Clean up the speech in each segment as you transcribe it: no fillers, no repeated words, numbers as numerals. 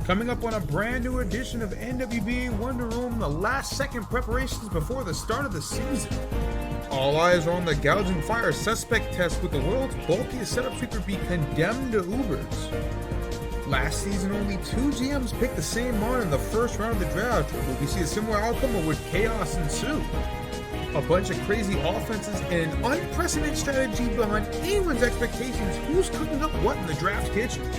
Coming up on a brand new edition of NWBA Wonder Room, the last second preparations before the start of the season. All eyes are on the gouging fire suspect test with the world's bulkiest setup sweeper be condemned to Ubers. Last season, only 2 GMs picked the same mon in the first round of the draft. Will we see a similar outcome or would chaos ensue? A bunch of crazy offenses and an unprecedented strategy behind anyone's expectations. Who's cooking up what in the draft kitchen?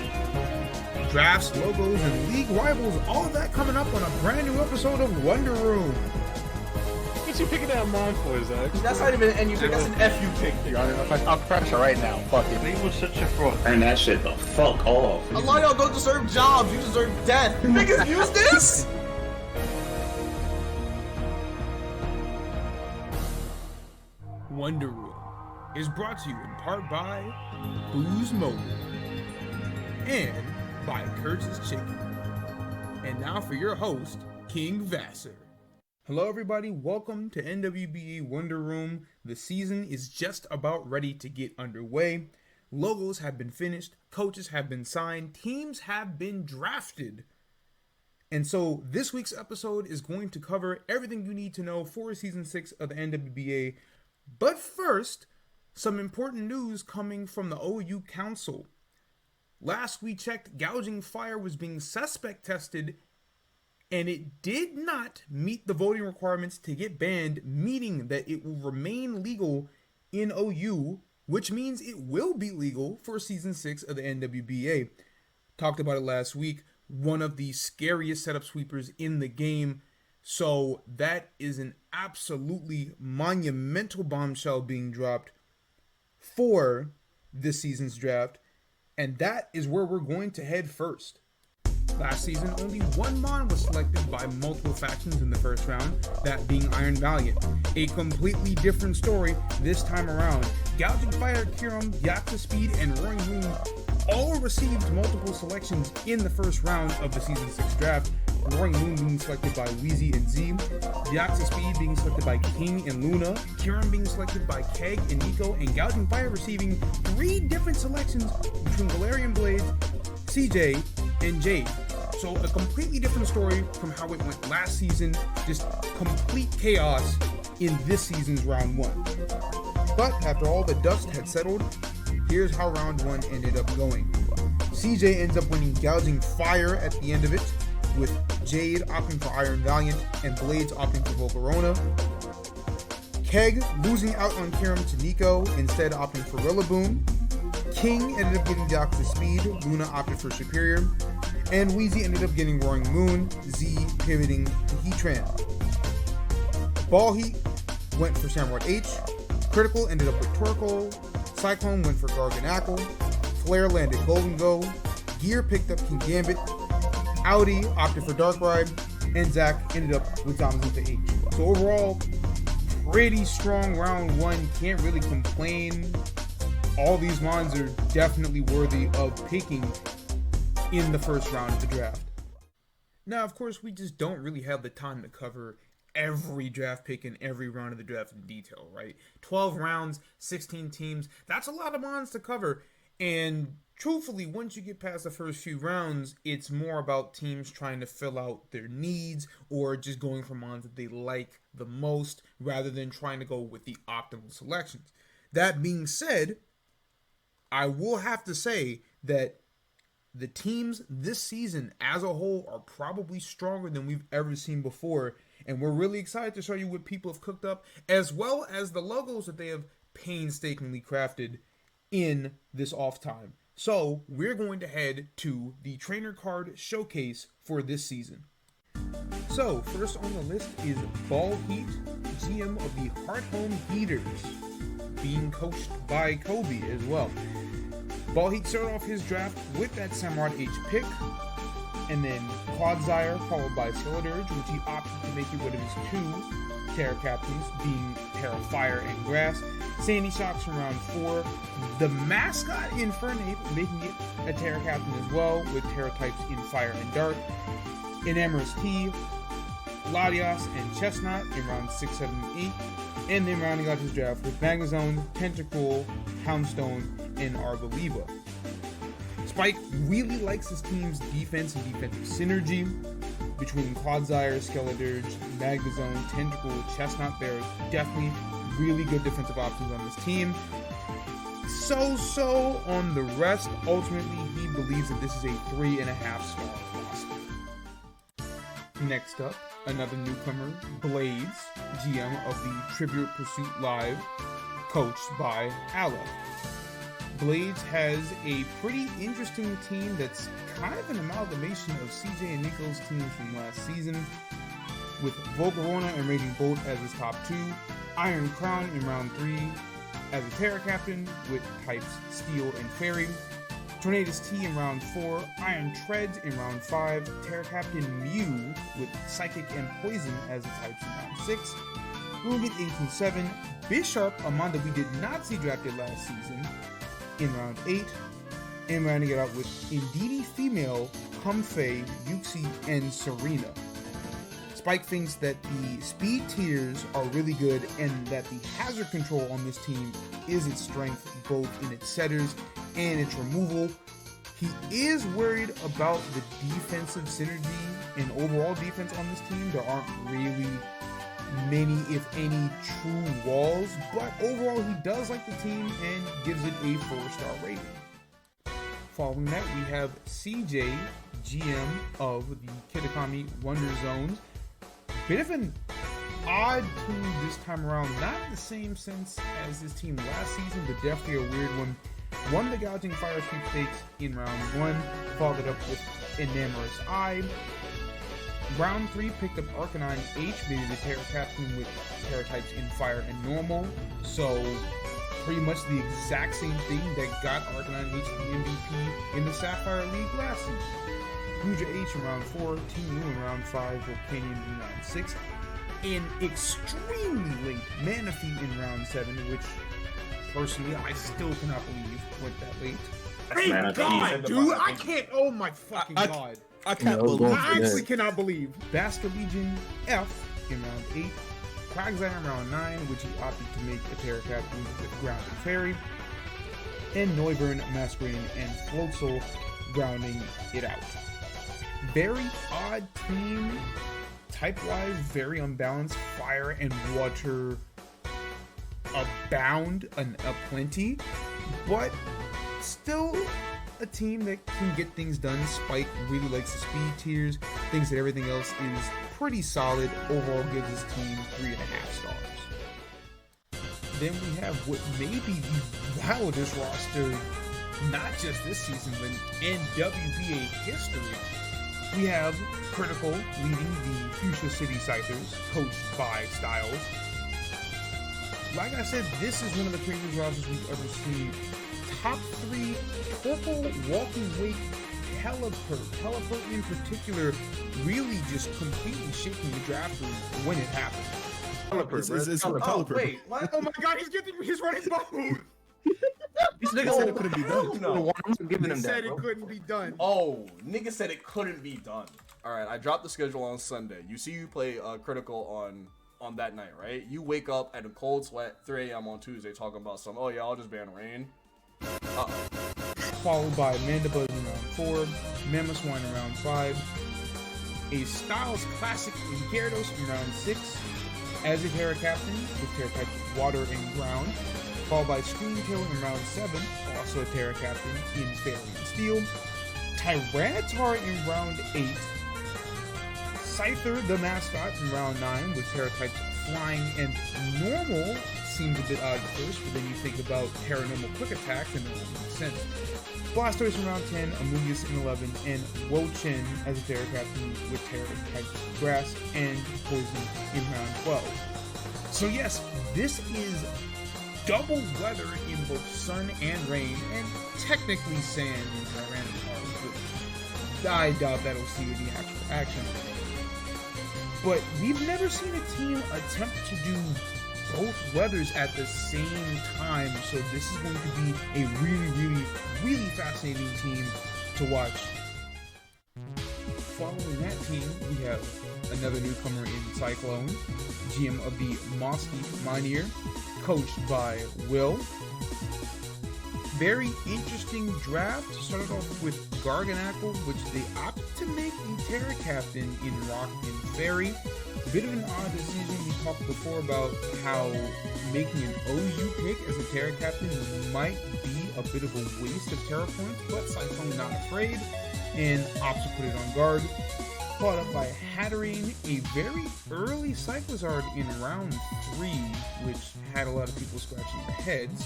Drafts, logos, and league rivals, all of that coming up on a brand new episode of Wonder Room. What you picking that mon for, Zach? That's not even an N you pick, that's an F you pick. I'm pressure right now. Fuck it. He was such a fraud. Turn that shit the fuck off. A lot of y'all don't deserve jobs, you deserve death. You niggas use this? Wonder Room is brought to you in part by Booze Mobile and by Kurtz's Chicken. And now for your host, King Vasser. Hello everybody, welcome to NWBA Wonder Room. The season is just about ready to get underway. Logos have been finished, coaches have been signed, teams have been drafted. And so this week's episode is going to cover everything you need to know for Season 6 of the NWBA. But first, some important news coming from the OU Council. Last we checked, gouging fire was being suspect tested, and it did not meet the voting requirements to get banned, meaning that it will remain legal in OU, which means it will be legal for Season 6 of the NWBA. Talked about it last week, one of the scariest setup sweepers in the game. So that is an absolutely monumental bombshell being dropped for this season's draft. And that is where we're going to head first. Last season, only one mon was selected by multiple factions in the first round, that being Iron Valiant. A completely different story this time around. Gouging Fire, Kiram, Yaxa Speed, and Roaring Moon all received multiple selections in the first round of the Season 6 draft. Roaring Moon being selected by Wheezy and Z, Yaxa Speed being selected by King and Luna, Kiram being selected by Keg and Nico, and Gouging Fire receiving 3 different selections between Galarian Blade, CJ, and Jade. So a completely different story from how it went last season, just complete chaos in this season's round 1. But after all the dust had settled, here's how round 1 ended up going. CJ ends up winning Gouging Fire at the end of it, with Jade opting for Iron Valiant and Blades opting for Volcarona. Keg losing out on Kiram to Nico, instead opting for Rillaboom. King ended up getting Yaxa Speed, Luna opted for Superior, and Wheezy ended up getting Roaring Moon, Z pivoting to Heatran. Ball Heat went for Samurott H, Critical ended up with Torkoal, Cyclone went for Garganacl, Flare landed Golden Go, Gear picked up King Gambit, Audi opted for Darkrai, and Zach ended up with Zamazenta H. So overall, pretty strong round 1, can't really complain. All these mons are definitely worthy of picking in the first round of the draft. Now, of course, we just don't really have the time to cover every draft pick in every round of the draft in detail, right? 12 rounds, 16 teams, that's a lot of mons to cover. And truthfully, once you get past the first few rounds, it's more about teams trying to fill out their needs or just going for mons that they like the most rather than trying to go with the optimal selections. That being said, I will have to say that the teams this season as a whole are probably stronger than we've ever seen before, and we're really excited to show you what people have cooked up, as well as the logos that they have painstakingly crafted in this off time. So we're going to head to the trainer card showcase for this season. So first on the list is Ball Heat, GM of the Heart Home Heaters, being coached by Kobe as well. Ball Heat started off his draft with that Samurott H pick, and then Clodsire followed by Slidirge, which he opted to make it one of his 2 Terra Captains, being Terra Fire and Grass. Sandy Shocks from round 4. The mascot Infernape making it a Terra Captain as well, with Terra types in Fire and Dark. Enamorous T, Latias, and Chestnut in rounds 6, 7, and 8. And then rounding out his draft with Magnezone, Tentacool, Houndstone, and Arboliva. Spike really likes his team's defense and defensive synergy between Clodsire, Skeledirge, Magnezone, Tentacle, Chestnut. There's definitely really good defensive options on this team. So on the rest. Ultimately, he believes that this is a 3.5-star roster. Next up, another newcomer, Blades, GM of the Trivial Pursuit Live, coached by Aloe. Blades has a pretty interesting team that's kind of an amalgamation of CJ and Nico's teams from last season, with Volcarona and Raging Bolt as his top 2, Iron Crown in round 3 as a Terra Captain with types Steel and Fairy, Tornadus T in round 4, Iron Treads in round 5, Terra Captain Mew with Psychic and Poison as the types in round 6, Rugen 8 and 7, Bisharp, a mon that we did not see drafted last season, in round 8, and rounding it out with Indeedee Female, Comfey, Yuxi, and Serena. Spike thinks that the speed tiers are really good and that the hazard control on this team is its strength, both in its setters and its removal. He is worried about the defensive synergy and overall defense on this team. There aren't really many, if any, true walls, but overall he does like the team and gives it a 4-star rating. Following that, we have CJ, GM of the Kitakami Wonder Zones. Bit of an odd team this time around, not in the same sense as his team last season, but definitely a weird one. Won the Gouging Fire Sweepstakes in round 1, followed it up with Enamorous Eye. Round 3 picked up Arcanine H, maybe the Terra Captain with Terra types in Fire and Normal, so pretty much the exact same thing that got Arcanine H the MVP in the Sapphire League last season. Guja H in round 4, Team Moo in round 5, Volcanion in round 6, and extremely late Manaphy in round 7, which personally I still cannot believe went that late. Thank God, dude! I can't. Oh my fucking God! I can't believe. I actually cannot believe. Bastard Legion F in round 8, Quagsire in round 9, which he opted to make a Terra Captain with Ground and Fairy, and Noivern, Masquerading, and Floatzel rounding it out. Very odd team, type-wise, very unbalanced. Fire and water abound aplenty, but still a team that can get things done. Spike really likes the speed tiers, thinks that everything else is pretty solid. Overall gives his team 3.5 stars. Then we have what may be the wildest roster, not just this season, but in NWBA history. We have Critical leading the Fuchsia City Scythers, coached by Styles. Like I said, this is one of the craziest rosters we've ever seen. Top 3 purple walking wake Teleport. Teleport in particular really just completely shaking the draft room when it happened. Teleport. Wait, what? Oh my God, he's running both! These niggas said it couldn't be done. No. I'm giving him He said that, it couldn't be done. Oh, nigga said it couldn't be done. All right, I dropped the schedule on Sunday. You see, you play Critical on that night, right? You wake up at a cold sweat, 3 a.m. on Tuesday, talking about some. Oh yeah, I'll just ban rain. Followed by Mandibuzz in round 4, Mamoswine in round 5, a Styles Classic in Gyarados in round 6, as a Terra Captain with Terra types Water and Ground, followed by Screamtail in round 7, also a Terra Captain in Fairy and Steel, Tyranitar in round 8, Scyther the mascot in round 9 with Terra types Flying and Normal. Seems a bit odd at first, but then you think about Terra Normal Quick Attack and it makes sense. Blastoise in round 10, Amoonguss in 11, and Wo-Chien as a Terra Captain with Terra types Grass and Poison in round 12. So yes, this is double weather in both sun and rain, and technically sand in Tyranitar, but I doubt that'll see any actual action. But we've never seen a team attempt to do both weathers at the same time, so this is going to be a really fascinating team to watch. Following that team, we have another newcomer in Cyclone, GM of the Mosky Minear, coached by Will. very interesting draft. Started off with Garganacl, which they opted to make a Terra Captain in Rock and Fairy. Bit of an odd decision. We talked before about how making an OU pick as a Terra Captain might be a bit of a waste of Terra points, but Cyclone not afraid and opts to put it on guard. Followed up by Hatterene, a very early Cyclizard in round 3, which had a lot of people scratching their heads,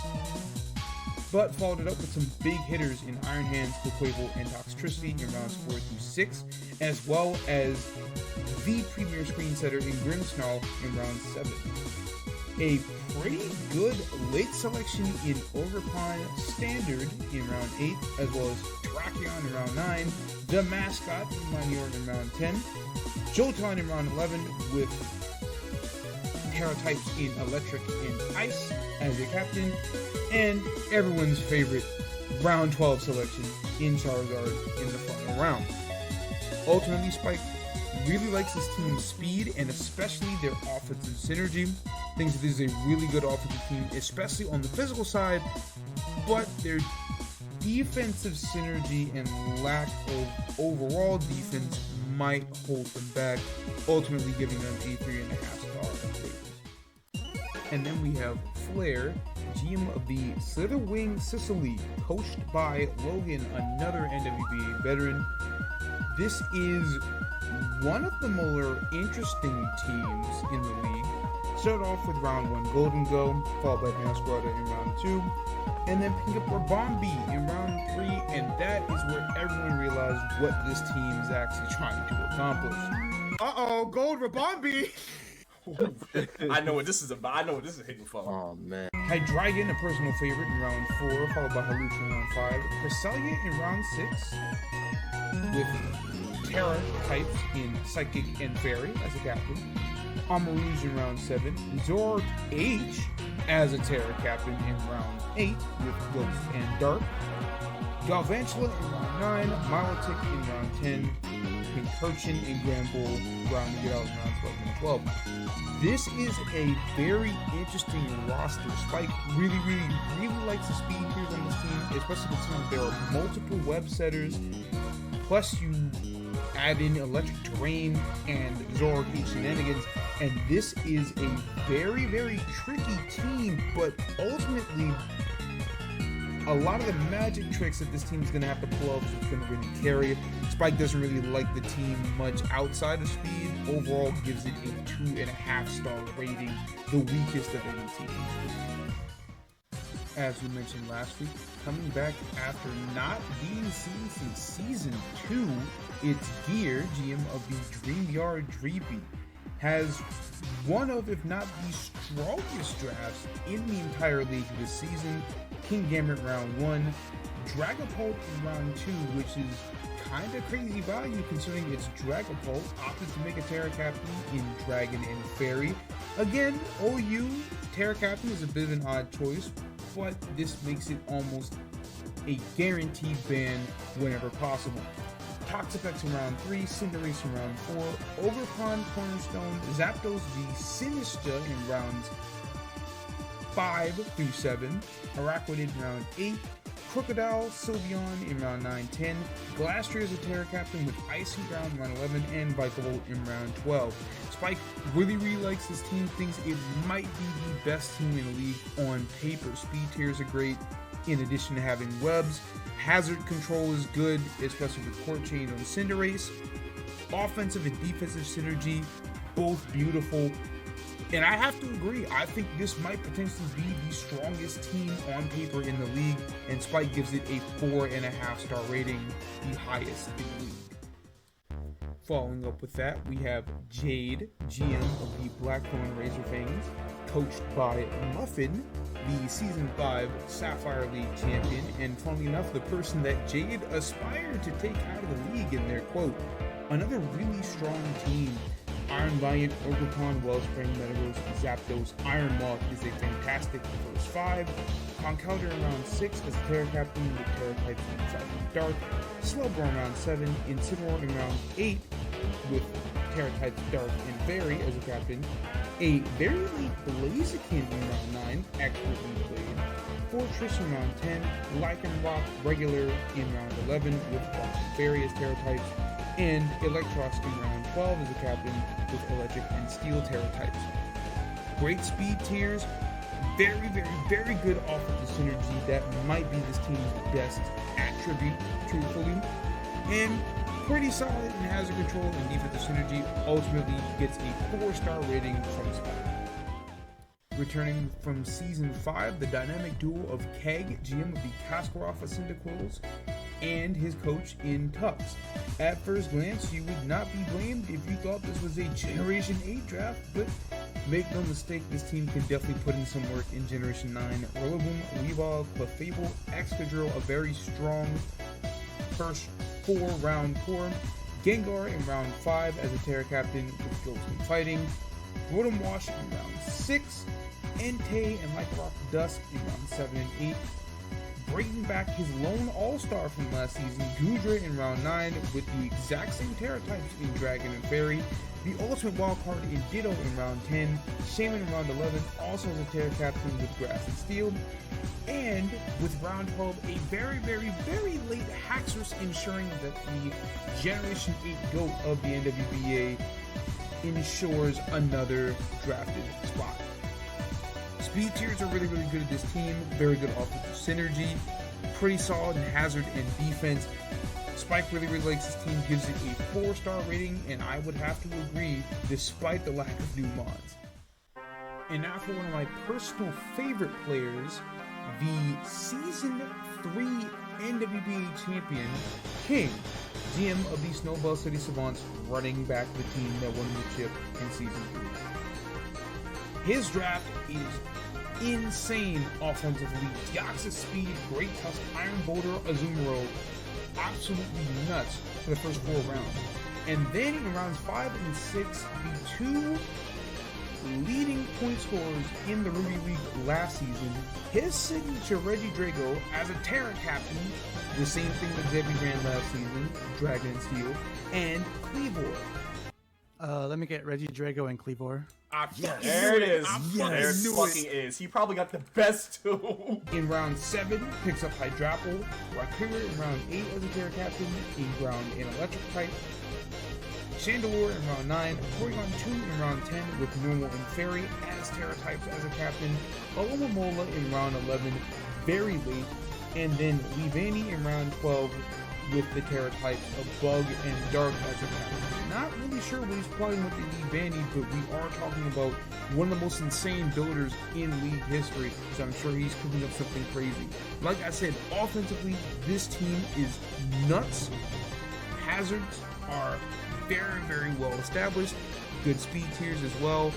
but followed it up with some big hitters in Iron Hands, Quavel, and Toxtricity in rounds 4 through 6, as well as the premier screen setter in Grimmsnarl in round 7. A pretty good late selection in Overpine Standard in round 8, as well as Drakion in round 9, the mascot Manior in round 10, Jolteon in round 11 with Terra types in Electric and Ice as a captain, and everyone's favorite round 12 selection in Charizard in the final round. Ultimately, Spike really likes his team's speed and especially their offensive synergy. Thinks this is a really good offensive team, especially on the physical side, but their defensive synergy and lack of overall defense might hold them back, ultimately giving them a 3.5 star rating. And then we have Flair, GM of the Slitherwing Sicily, coached by Logan, another NWBA veteran. This is one of the more interesting teams in the league. Started off with round 1 Golden Go, followed by Masquerada in round 2, and then picked up Rabombi in round 3, and that is where everyone realized what this team is actually trying to accomplish. Uh-oh, Gold Rabombi! I know what this is about. I know what this is hitting for. Oh, man. Hydreigon, a personal favorite in round 4, followed by Hawlucha in round 5, Cresselia in round 6, with Terra types in Psychic and Fairy as a captain, Amarouge in round 7, Zord H as a Terra captain in round 8 with Ghost and Dark, Galvantula in round 9, Milotic in round 10, Pincurchin and Granbull rounding it out in rounds 11 and 12. This is a very interesting roster. Spike really likes the speed tiers on this team, especially considering there are multiple web setters, plus you add in Electric Terrain and Zord H shenanigans, and this is a very tricky team, but ultimately a lot of the magic tricks that this team is going to have to pull off is going to really carry it. Spike doesn't really like the team much outside of speed. Overall gives it a 2.5 star rating, the weakest of any team. As we mentioned last week, coming back after not being seen since Season 2, it's Gear, GM of the Dreamyard Dreepy, has one of, if not the strongest drafts in the entire league this season. King Gambit round 1, Dragapult in round 2, which is kind of crazy value considering it's Dragapult, opted to make a Terra Captain in Dragon and Fairy. Again, OU Terra Captain is a bit of an odd choice, but this makes it almost a guaranteed ban whenever possible. Toxapex in round 3, Cinderace in round 4, Overpond Cornerstone, Zapdos the Sinistcha in rounds 5 through 7, Araquanid in round 8, Crocodile Sylveon in round 9-10, Glastrier is a Terra Captain with Icy Ground in round 11, and Vikavolt in round 12. Spike really likes this team, thinks it might be the best team in the league on paper. Speed tiers are great, in addition to having webs. Hazard control is good, especially with Court Chain on Cinderace. Offensive and defensive synergy, both beautiful. And I have to agree, I think this might potentially be the strongest team on paper in the league, and Spike gives it a 4.5 star rating, the highest in the league. Following up with that, we have Jade, GM of the Blackthorn Razorfangs, coached by Muffin, the Season 5 Sapphire League champion, and funnily enough, the person that Jade aspired to take out of the league in their quote. Another really strong team. Iron Valiant, Ogerpon, Wellspring, Metagross, Zapdos, Iron Moth is a fantastic first 5. Conkeldurr in round 6 as Terra Captain with Terra types inside and Dark. Slowbro in round 7, Incineroar in round 8 with Terra types Dark and Fairy as a captain. A very late Blaziken in round 9, expertly played. Fortress in round 10, Lycanroc regular in round 11 with various Terra types, and Electros in round 12 as a captain with Electric and Steel Terra types. Great speed tiers, very, very, very good offensive synergy that might be this team's best attribute, truthfully, and pretty solid in hazard control and defensive synergy. Ultimately gets a 4-star rating from Spike. Returning from Season 5, the dynamic duo of Keg, GM of the Kasparov Cyndaquils, and his coach in Tux. At first glance, you would not be blamed if you thought this was a Generation 8 draft, but make no mistake, this team can definitely put in some work in Generation 9. Rillaboom, Weavile, Clefable, Excadrill, a very strong first 4-round core. Gengar in round 5 as a Terra Captain with Ghost and Fighting. Rotom Wash in round 6. Entei and Lycanroc Dusk in round 7 and 8. Bringing back his lone all-star from last season, Goodra in round 9 with the exact same Terra types in Dragon and Fairy. The ultimate wildcard in Ditto in round 10. Shaman in round 11 also has a Terra Captain with Grass and Steel. And with round 12, a very, very, very late Haxorus ensuring that the Generation 8 GOAT of the NWBA ensures another drafted spot. Speed tiers are really, really good at this team. Very good offensive synergy. Pretty solid in hazard and defense. Spike really, really likes this team. Gives it a 4-star rating, and I would have to agree, despite the lack of new mods. And now for one of my personal favorite players, the Season 3 NWBA champion, King, GM of the Snowball City Savants, running back the team that won the chip in Season 3. His draft is insane offensively. Deoxys Speed, Great Tusk, Iron Boulder, Azumarill, absolutely nuts for the first 4 rounds. And then in rounds 5 and 6, the 2 leading point scorers in the Ruby League last season, his signature Regidrago as a Terra Captain, the same thing that Zebby ran last season, Dragon and Steel, and Cleavor. Let me get Regidrago and Cleavor. There it is. There it fucking is. He probably got the best two. In round 7, picks up Hydrapple, Rhyperior in round 8 as a Terra Captain, in round an Electric type, Chandelure in round 9, Porygon 2 in round 10 with Normal and Fairy as Terra types as a captain, Alomomola in round 11, very late, and then Leavanny in round 12 with the Terra types of Bug and Dark as a captain. Not really sure what he's playing with the Leavanny, but we are talking about one of the most insane builders in league history, so I'm sure he's cooking up something crazy. Like I said, offensively, this team is nuts. Hazards are very, very well established. Good speed tiers as well.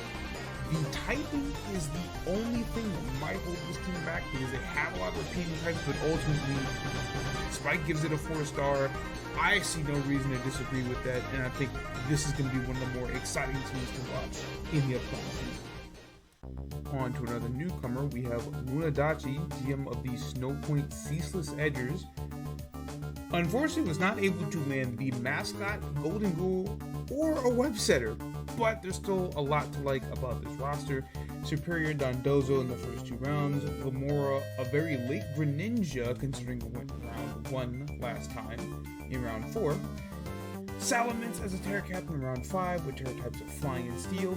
The typing is the only thing that might hold this team back because they have a lot of repeating types, but ultimately, Spike gives it a 4-star. I see no reason to disagree with that, and I think this is going to be one of the more exciting teams to watch in the upcoming season. On to another newcomer, we have Lunadachi, GM of the Snowpoint Ceaseless Edgers. Unfortunately, was not able to land the mascot, Golden Ghoul, or a web setter, but there's still a lot to like about this roster. Superior Dondozo in the first 2 rounds, Lamora, a very late Greninja considering it went round 1 last time in round 4. Salamence as a Terra Captain in round 5 with Terra types of Flying and Steel.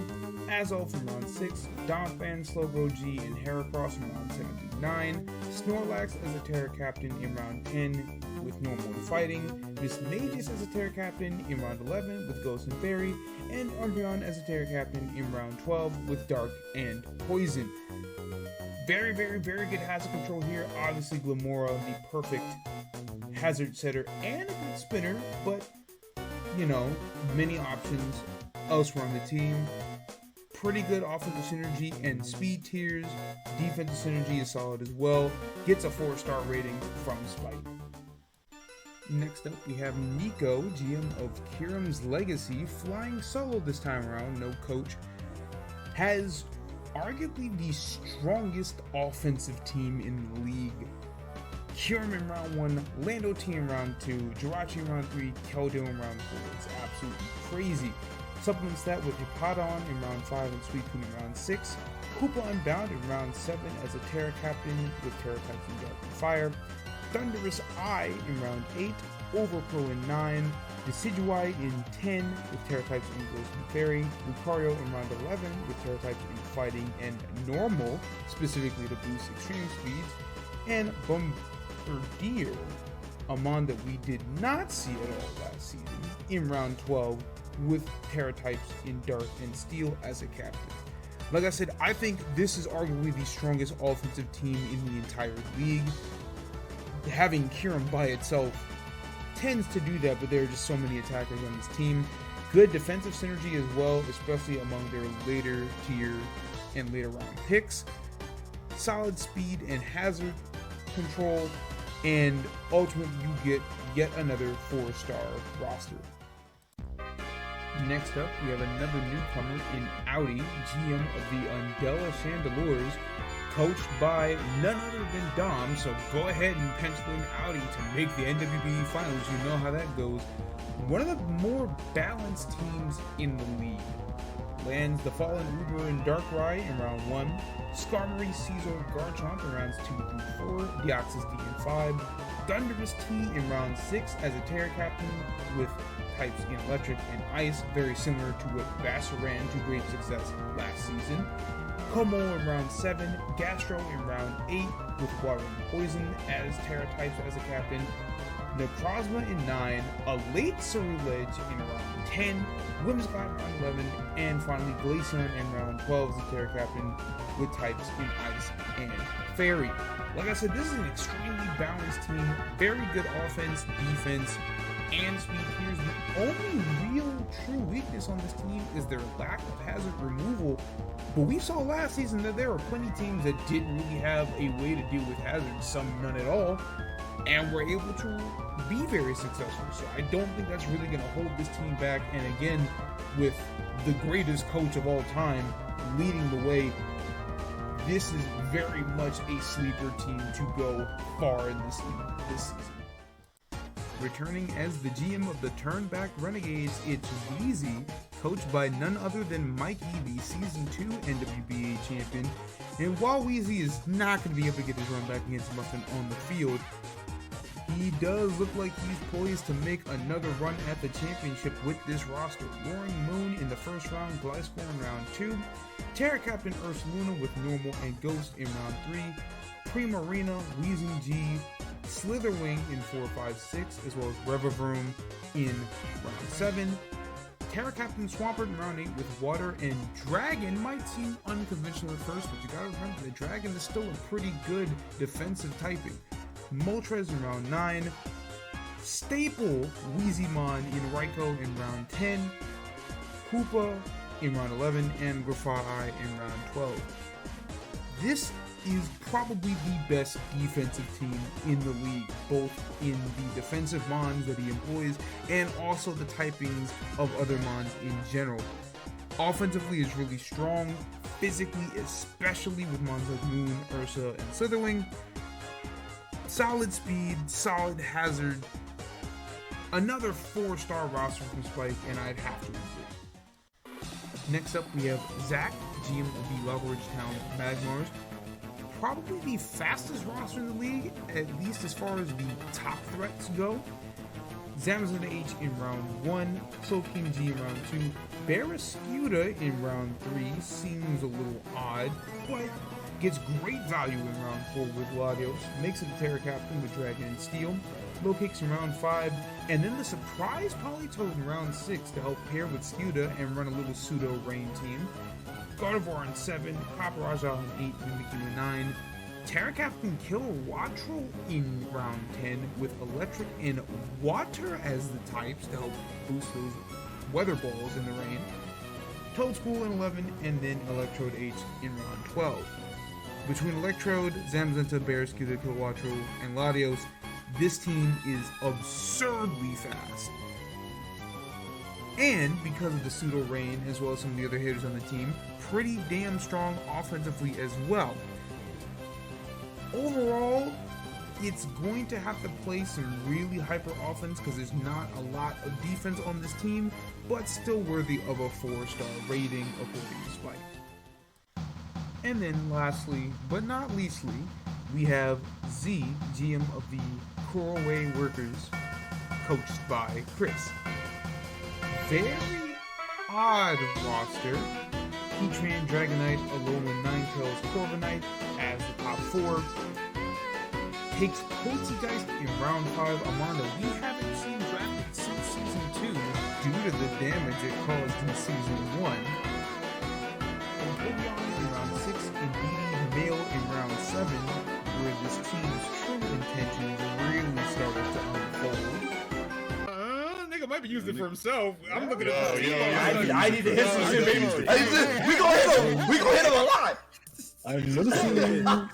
Azul from round 6, Donphan, Slowbro G, and Heracross in round 7 through 9. Snorlax as a Terra Captain in round 10 with Normal and Fighting. Miss Magus as a Terra Captain in round 11 with Ghost and Fairy. And Umbreon as a Terra Captain in round 12 with Dark and Poison. Very, very, very good hazard control here. Obviously, Glamora, the perfect hazard setter and a good spinner, but, you know, many options elsewhere on the team. Pretty good offensive synergy and speed tiers. Defensive synergy is solid as well. Gets a 4-star rating from Spike. Next up, we have Nico, GM of Kiram's Legacy, flying solo this time around, no coach. Has arguably the strongest offensive team in the league. Kiram in round 1, Lando T in round 2, Jirachi in round 3, Keldeo in round 4. It's absolutely crazy. Supplements that with Hippowdon in round 5 and Suicune in round 6. Koopa Unbound in round 7 as a Terra Captain with Terra types in Dark and Fire. Thunderous Eye in round 8. Overpro in 9. Decidueye in 10 with Terra types in Ghost and Fairy. Lucario in round 11 with Terra types in Fighting and Normal, specifically to boost extreme speeds. And Bombardier, a mon that we did not see at all last season, in round 12 with Terra types in Dark and Steel as a captain. Like I said, I think this is arguably the strongest offensive team in the entire league. Having Kyurem by itself tends to do that, but there are just so many attackers on this team. Good defensive synergy as well, especially among their later tier and later round picks. Solid speed and hazard control, and ultimately you get yet another 4-star roster. Next up, we have another newcomer in Audi, GM of the Undella Chandelures, coached by none other than Dom, so go ahead and pencil in Audi to make the NWBA finals. You know how that goes. One of the more balanced teams in the league. Lands the Fallen Uber and Darkrai in round 1, Skarmory, Caesar, Garchomp in rounds 2 through 4, Deoxys D in 5, Thunderous T in round 6 as a Terra Captain with types in Electric and Ice, very similar to what Vasser ran to great success last season. Como in round 7, Gastro in round 8 with Water and Poison as Terra types as a captain, Necrozma in 9, a late Ceruledge in round 10, Whimsicott in round 11, and finally Glaceon in round 12 as a Terra captain with types in Ice and Fairy. Like I said, this is an extremely balanced team, very good offense, defense, and speed tiers. The only real true weakness on this team is their lack of hazard removal. But we saw last season that there were plenty of teams that didn't really have a way to deal with hazards, some none at all, and were able to be very successful. So I don't think that's really going to hold this team back. And again, with the greatest coach of all time leading the way, this is very much a sleeper team to go far in this league this season. Returning as the GM of the Turnback Renegades, it's Wheezy, coached by none other than Mikey, the Season 2 NWBA champion. And while Wheezy is not going to be able to get his run back against Muffin on the field, he does look like he's poised to make another run at the championship with this roster. Roaring Moon in the first round, Gliscor in round 2, Terra Captain Ursaluna with Normal and Ghost in round 3, Primarina, Weezing G, Slitherwing in 4, 5, 6, as well as Revavroom in round 7, Terra Captain Swampert in round 8 with Water, and Dragon might seem unconventional at first, but you gotta remember that Dragon is still a pretty good defensive typing. Moltres in round 9, Staple Weezymon in Raikou in round 10, Koopa in round 11, and Grafai in round 12. This is probably the best defensive team in the league, both in the defensive mons that he employs and also the typings of other mons in general. Offensively is really strong, physically especially with mons like Moon, Ursa, and Slitherwing. Solid speed, solid hazard, another 4-star roster from Spike, and I'd have to agree. Next up we have Zach, GM of the Loveridge Town Magmars. Probably the fastest roster in the league, at least as far as the top threats go. Zamazenta H in round 1, Cloaking G in round 2, Barrascuda in round 3 seems a little odd, but gets great value in round 4 with Latios, makes it a Terra Captain with Dragon and Steel, Lokix in round 5, and then the surprise Politoed in round 6 to help pair with Scuda and run a little pseudo rain team. Gardevoir in 7, Paparaja in 8, Mimikyu in 9, Terra Captain Kilowattrel in round 10 with Electric and Water as the types to help boost those weather balls in the rain, Toadspool in 11, and then Electrode H in round 12. Between Electrode, Zamazenta, Barrascuda, Kilowattrel, and Latios, this team is absurdly fast. And because of the pseudo rain, as well as some of the other hitters on the team, pretty damn strong offensively as well. Overall, it's going to have to play some really hyper offense because there's not a lot of defense on this team, but still worthy of a 4-star rating according to Spike. And then lastly, but not leastly, we have Z, GM of the Corway Workers, coached by Chris. Very odd roster, featuring Dragonite, Alolan Ninetales, Corviknight as the top 4. Takes Poltegeist in round 5, a mon that we haven't seen drafted since season 2 due to the damage it caused in season 1. And Pokémon in round 6, and BD Mail in round 7, where this team's true intentions really started to unfold. Nigga might be using it for himself. I'm looking at I need to hit some shit, baby. We gonna hit him a lot. I'm noticing. I'm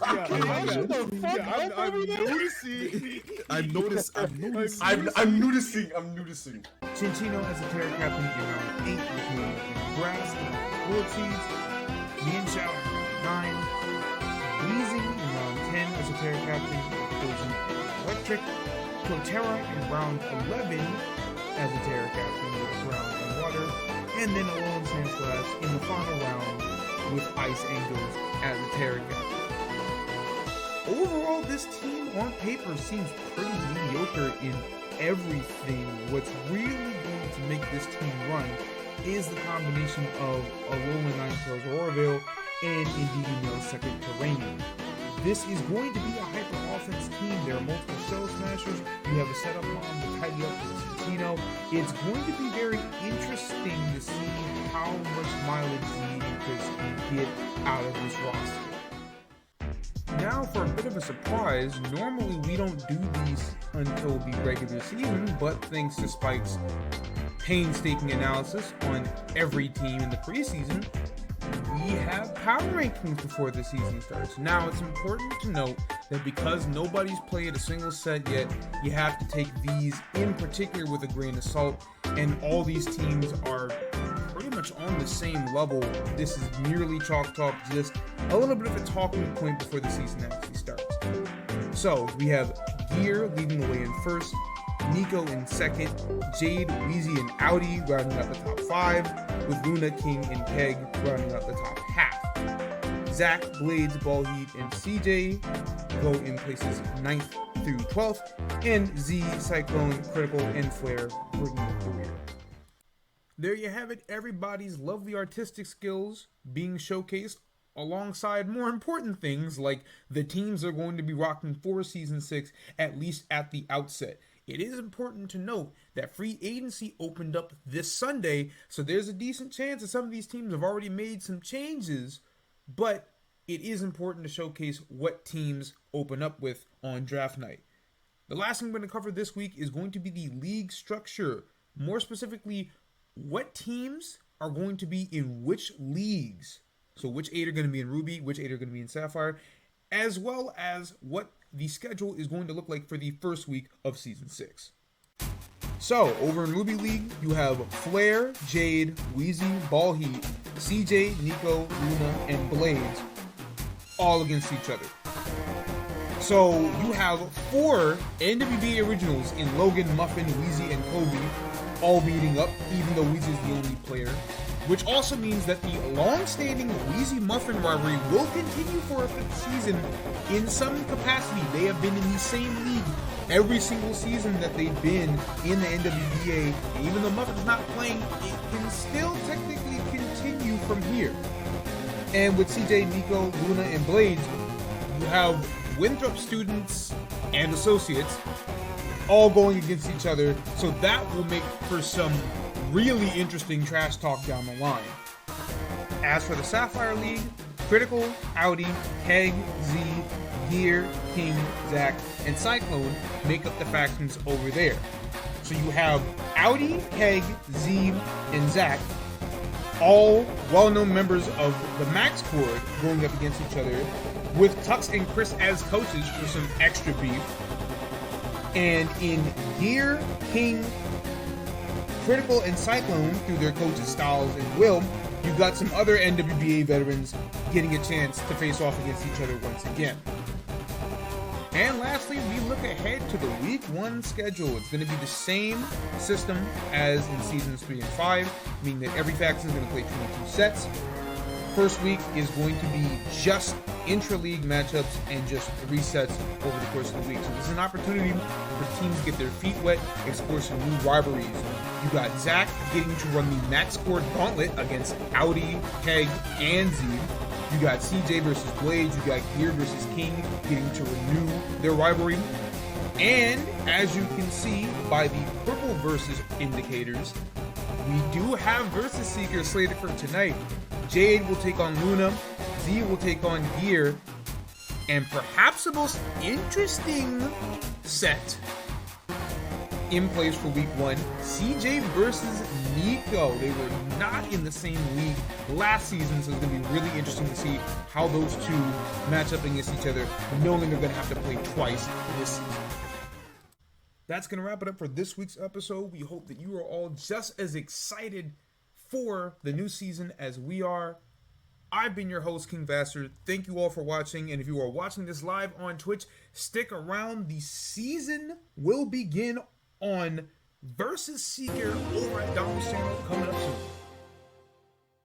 noticing. I'm noticing. Chinchino as a Terra Captain in round 8 with Moon and Grass and Bullet Seeds. Mienshao in round 9. Bleezing in round 10 as a Terra Captain with Poison and Electric. Protera in round 11 as a Terra Captain with Ground and Water. And then Alolan Sandslash in the final round with Ice Angels as a Terra Captain. Overall, this team on paper seems pretty mediocre in everything. What's really going to make this team run is the combination of Alolan Ninetales Aurovale and Indeedee Mail's second Terrain. This is going to be a hyper offense team. There are multiple Shell Smashers. You have a setup mom to tidy up with Cintino. It's going to be very interesting to see how much mileage Reed and Chris can get out of this roster. Now for a bit of a surprise, normally we don't do these until the regular season, but thanks to Spike's painstaking analysis on every team in the preseason, we have power rankings before the season starts. Now, it's important to note that because nobody's played a single set yet, you have to take these in particular with a grain of salt, and all these teams are pretty much on the same level. This is merely chalked up, just a little bit of a talking point before the season actually starts. So, we have Gear leading the way in first, Nico in second, Jade, Wheezy, and Audi rounding out the top 5, with Luna, King, and Keg rounding out the top half. Zach, Blades, Ballheat, and CJ go in places 9th through 12th, and Z, Cyclone, Critical, and Flare bringing up the rear. There you have it, everybody's lovely artistic skills being showcased alongside more important things like the teams are going to be rocking for Season 6, at least at the outset. It is important to note that free agency opened up this Sunday, so there's a decent chance that some of these teams have already made some changes, but it is important to showcase what teams open up with on draft night. The last thing we're going to cover this week is going to be the league structure. More specifically, what teams are going to be in which leagues. So which 8 are going to be in Ruby, which 8 are going to be in Sapphire, as well as what the schedule is going to look like for the first week of Season 6. So, over in Ruby League, you have Flare, Jade, Wheezy, Ballheat, CJ, Nico, Luna, and Blades all against each other. So, you have 4 NWBA originals in Logan, Muffin, Wheezy, and Kobe all meeting up, even though Wheezy is the only player. Which also means that the long-standing Wheezy-Muffin rivalry will continue for a 5th season in some capacity. They have been in the same league every single season that they've been in the NWBA. And even though Muffin's not playing, it can still technically continue from here. And with CJ, Nico, Luna, and Blades, you have Winthrop students and associates all going against each other. So that will make for some really interesting trash talk down the line. As for the Sapphire League, Critical, Audi, Keg, Z, Gear, King, Zach, and Cyclone make up the factions over there. So you have Audi, Keg, Z, and Zach, all well-known members of the Max Chord going up against each other, with Tux and Chris as coaches for some extra beef. And in Gear, King, Critical, and Cyclone, through their coaches Styles and Will, you've got some other NWBA veterans getting a chance to face off against each other once again. And lastly, we look ahead to the Week 1 schedule. It's going to be the same system as in Seasons 3 and 5, meaning that every faction is going to play 22 sets. First week is going to be just intra-league matchups and just 3 sets over the course of the week. So this is an opportunity for teams to get their feet wet, explore some new rivalries. You got Zach getting to run the max score gauntlet against Audi, Keg, and Z. You got CJ versus Blade. You got Gear versus King getting to renew their rivalry. And as you can see by the purple versus indicators, we do have Versus Seeker slated for tonight. Jade will take on Luna, Z will take on Gear, and perhaps the most interesting set in place for Week 1, CJ versus Nico. They were not in the same league last season, so it's going to be really interesting to see how those two match up against each other, knowing they're going to have to play twice this season. That's going to wrap it up for this week's episode. We hope that you are all just as excited for the new season as we are. I've been your host, King Vasser. Thank you all for watching, and if you are watching this live on Twitch, stick around. The season will begin on Versus Seeker over at Dom's channel coming up soon.